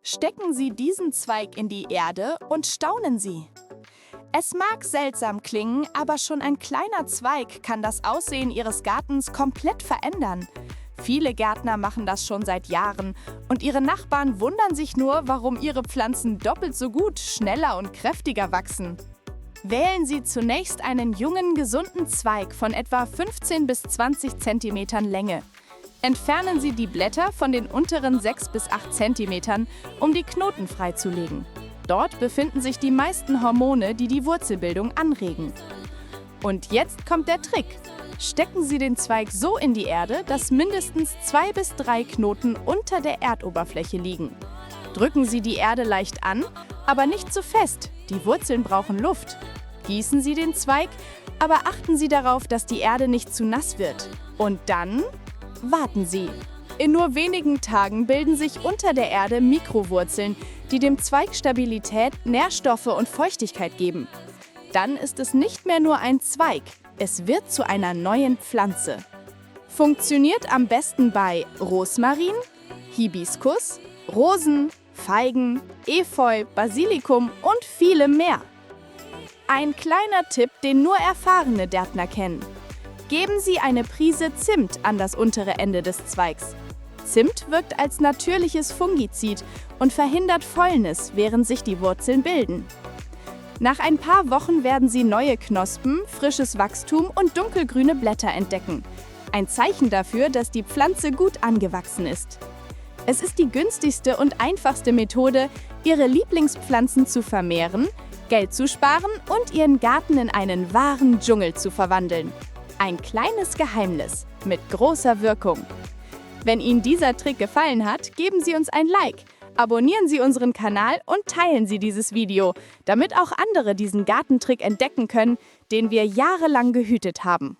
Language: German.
Stecken Sie diesen Zweig in die Erde und staunen Sie. Es mag seltsam klingen, aber schon ein kleiner Zweig kann das Aussehen Ihres Gartens komplett verändern. Viele Gärtner machen das schon seit Jahren und ihre Nachbarn wundern sich nur, warum ihre Pflanzen doppelt so gut, schneller und kräftiger wachsen. Wählen Sie zunächst einen jungen, gesunden Zweig von etwa 15 bis 20 cm Länge. Entfernen Sie die Blätter von den unteren 6 bis 8 cm, um die Knoten freizulegen. Dort befinden sich die meisten Hormone, die die Wurzelbildung anregen. Und jetzt kommt der Trick. Stecken Sie den Zweig so in die Erde, dass mindestens 2 bis 3 Knoten unter der Erdoberfläche liegen. Drücken Sie die Erde leicht an, aber nicht zu fest. Die Wurzeln brauchen Luft. Gießen Sie den Zweig, aber achten Sie darauf, dass die Erde nicht zu nass wird. Und dann warten Sie. In nur wenigen Tagen bilden sich unter der Erde Mikrowurzeln, die dem Zweig Stabilität, Nährstoffe und Feuchtigkeit geben. Dann ist es nicht mehr nur ein Zweig, es wird zu einer neuen Pflanze. Funktioniert am besten bei Rosmarin, Hibiskus, Rosen, Feigen, Efeu, Basilikum und vielem mehr. Ein kleiner Tipp, den nur erfahrene Gärtner kennen. Geben Sie eine Prise Zimt an das untere Ende des Zweigs. Zimt wirkt als natürliches Fungizid und verhindert Fäulnis, während sich die Wurzeln bilden. Nach ein paar Wochen werden Sie neue Knospen, frisches Wachstum und dunkelgrüne Blätter entdecken. Ein Zeichen dafür, dass die Pflanze gut angewachsen ist. Es ist die günstigste und einfachste Methode, Ihre Lieblingspflanzen zu vermehren, Geld zu sparen und Ihren Garten in einen wahren Dschungel zu verwandeln. Ein kleines Geheimnis mit großer Wirkung. Wenn Ihnen dieser Trick gefallen hat, geben Sie uns ein Like, abonnieren Sie unseren Kanal und teilen Sie dieses Video, damit auch andere diesen Gartentrick entdecken können, den wir jahrelang gehütet haben.